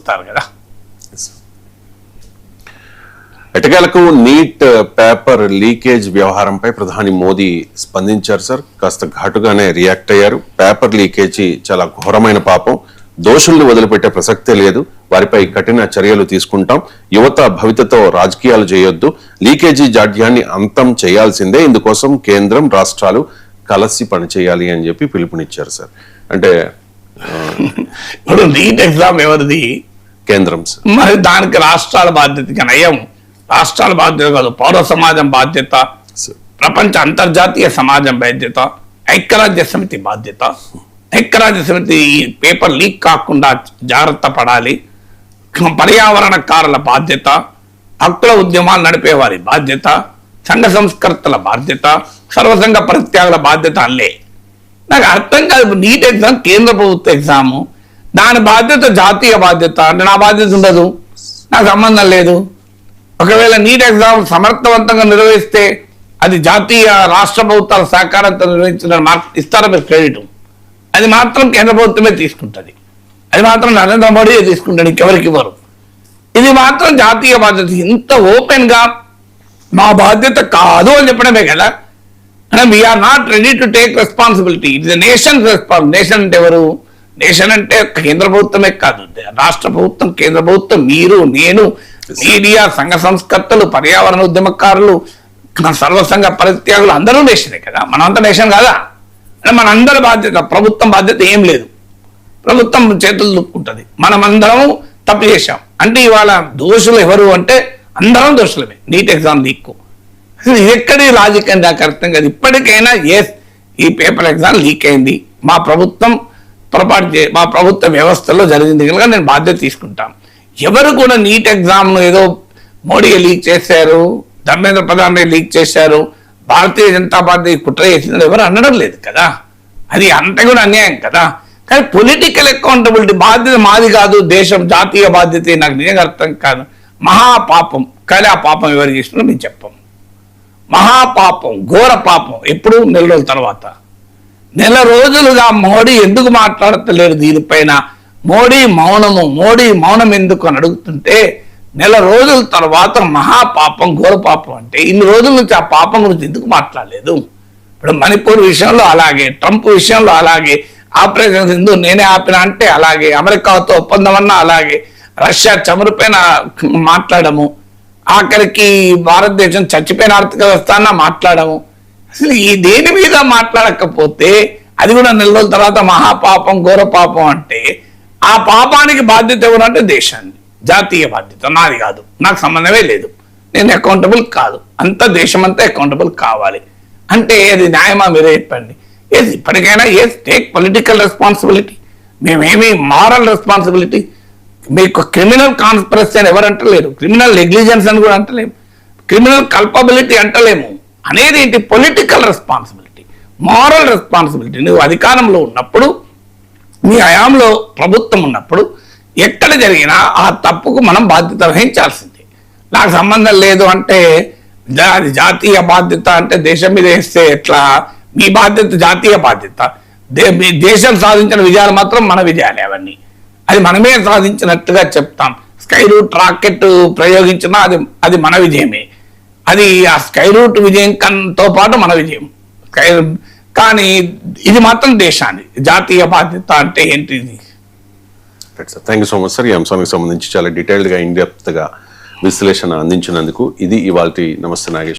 ఇస్తారు కదా. ఎటకేలకు neat paper leakage వ్యవహారంపై ప్రధాని మోదీ స్పందించారు సార్. కాస్త ఘాటుగానే రియాక్ట్ అయ్యారు. పేపర్ లీకేజీ చాలా ఘోరమైన పాపం, దోషుల్ని వదిలిపెట్టే ప్రసక్తే లేదు, వారిపై కఠిన చర్యలు తీసుకుంటాం, యువత భవితతో రాజకీయాలు చేయొద్దు, లీకేజీ జాడ్యాన్ని అంతం చేయాల్సిందే, ఇందుకోసం కేంద్రం రాష్ట్రాలు కలిసి పనిచేయాలి అని చెప్పి పిలుపునిచ్చారు సార్. అంటే ఇప్పుడు నీట్ ఎగ్జామ్ ఎవరిది? కేంద్రం సార్. మరి దానికి రాష్ట్రాల బాధ్యత నయం, రాష్ట్రాల బాధ్యత కాదు, పౌర సమాజం బాధ్యత, ప్రపంచ అంతర్జాతీయ సమాజం బాధ్యత, ఐక్యరాజ్య సమితి బాధ్యత. ఐక్యరాజ్య సమితి పేపర్ లీక్ కాకుండా జాగ్రత్త పడాలి. పర్యావరణకారుల బాధ్యత, హక్కుల ఉద్యమాలు నడిపేవారి బాధ్యత, సంఘ సంస్కర్తల బాధ్యత, సర్వసంఘ పరిత్యాగుల బాధ్యత అల్లే. నాకు అర్థం కాదు, నీట్ ఎగ్జామ్ కేంద్ర ప్రభుత్వ ఎగ్జాము, దాని బాధ్యత జాతీయ బాధ్యత అంటే నా బాధ్యత ఉండదు, నాకు సంబంధం లేదు. ఒకవేళ నీట్ ఎగ్జామ్ సమర్థవంతంగా నిర్వహిస్తే అది జాతీయ రాష్ట్ర ప్రభుత్వాల సహకారంతో నిర్వహించిన ఇస్తారా మీరు క్రెడిట్? అది మాత్రం కేంద్ర ప్రభుత్వమే తీసుకుంటుంది, అది మాత్రం నరేంద్ర మోడీ తీసుకుంటాడు, ఇంకెవరికి ఇవ్వరు. ఇది మాత్రం జాతీయ బాధ్యత. ఇంత ఓపెన్ గా మా బాధ్యత కాదు అని చెప్పడమే కదా. అంటే we are not ready to take responsibility. It is nation response. Nation అంటే ఎవరు? నేషన్ అంటే కేంద్ర ప్రభుత్వమే కాదు, రాష్ట్ర ప్రభుత్వం, కేంద్ర ప్రభుత్వం, మీరు, నేను, మీడియా, సంఘ సంస్కర్తలు, పర్యావరణ ఉద్యమకారులు, సర్వసంఘ పరిత్యాగులు అందరూ నేషనే కదా. మనంతా నేషన్ కాదా? అంటే మనందరి బాధ్యత, ప్రభుత్వం బాధ్యత ఏం లేదు, ప్రభుత్వం చేతులు దుక్కుంటుంది. మనమందరం తప్పు చేశాం అంటే ఇవాళ దోషులు ఎవరు అంటే అందరం దోషులమే. నీట్ ఎగ్జామ్ లీక్ అసలు ఇది ఎక్కడి లాజిక్ అని నాకు అర్థం కాదు. ఇప్పటికైనా ఈ పేపర్ ఎగ్జామ్ లీక్ అయింది, మా ప్రభుత్వం పొరపాటు మా ప్రభుత్వ వ్యవస్థలో జరిగింది కనుక నేను బాధ్యత తీసుకుంటాం. ఎవరు కూడా నీట్ ఎగ్జామ్ను ఏదో మోడీ లీక్ చేశారు, ధర్మేంద్ర ప్రధాన్ లీక్ చేశారు, భారతీయ జనతా పార్టీ కుట్ర చేసిందని ఎవరు అనడం లేదు కదా. అది అంత కూడా అన్యాయం కదా. కానీ పొలిటికల్ అకౌంటబిలిటీ బాధ్యత మాది కాదు, దేశం జాతీయ బాధ్యత. నాకు నిజంగా అర్థం కాదు. మహాపాపం. కానీ ఆ పాపం ఎవరు చేసినా మేము చెప్పం. మహాపాపం, ఘోర పాపం. ఎప్పుడు? నెల రోజుల తర్వాత. నెల రోజులుగా మోడీ ఎందుకు మాట్లాడతలేరు దీనిపైన? మోడీ మౌనం ఎందుకు అని అడుగుతుంటే నెల రోజుల తర్వాత మహాపాపం, ఘోర పాపం అంటే ఇన్ని రోజుల నుంచి ఆ పాపం గురించి ఎందుకు మాట్లాడలేదు? ఇప్పుడు మణిపూర్ విషయంలో అలాగే, ట్రంప్ విషయంలో అలాగే, ఆపరేషన్ సింధు నేనే ఆపిన అంటే అలాగే, అమెరికాతో ఒప్పందం అన్నా అలాగే, రష్యా చమురుపైన మాట్లాడము, ఆఖరికి భారతదేశం చచ్చిపోయిన ఆర్థిక వ్యవస్థ అన్న మాట్లాడము. అసలు ఈ దేని మీద మాట్లాడకపోతే అది కూడా నెల రోజుల తర్వాత మహాపాపం, ఘోర పాపం అంటే ఆ పాపానికి బాధ్యత ఎవరంటే దేశాన్ని, జాతీయ బాధ్యత. నాది కాదు, నాకు సంబంధమే లేదు, నేను అకౌంటబుల్ కాదు, అంత దేశం అంతా అకౌంటబుల్ కావాలి అంటే అది న్యాయమా? మీరే చెప్పండి. ఇప్పటికైనా టేక్ పొలిటికల్ రెస్పాన్సిబిలిటీ. మేమేమి మారల్ రెస్పాన్సిబిలిటీ, మీకు క్రిమినల్ కాన్స్పిరసీ అని ఎవరు అంటలేరు, క్రిమినల్ నెగ్లిజెన్స్ అని కూడా అంటలేము, క్రిమినల్ కల్పబిలిటీ అంటలేము. అనేది ఏంటి? Political responsibility, moral responsibility. నువ్వు అధికారంలో ఉన్నప్పుడు, మీ హయాంలో ప్రభుత్వం ఉన్నప్పుడు ఎక్కడ జరిగినా ఆ తప్పుకు మనం బాధ్యత వహించాల్సిందే. నాకు సంబంధం లేదు అంటే అది జాతీయ బాధ్యత అంటే దేశం మీద వేస్తే ఎట్లా? మీ బాధ్యత జాతీయ బాధ్యత. దేశం సాధించిన విజయాలు మాత్రం మన విజయాలే అవన్నీ. అది మనమే సాధించినట్టుగా చెప్తాం. స్కై రూట్ రాకెట్ ప్రయోగించినా అది మన విజయమే. అది ఆ స్కై రూట్ విజయంతో పాటు మన విజయం. కానీ ఇది మాత్రం దేశాన్ని, జాతీయ బాధ్యత అంటే ఏంటిది? Thank you so much sir. ఈ అంశానికి సంబంధించి చాలా డీటెయిల్డ్గా, ఇన్ డెప్త్గా విశ్లేషణ అందించినందుకు. ఇది ఇవాల్టి నమస్తే నాగేష్.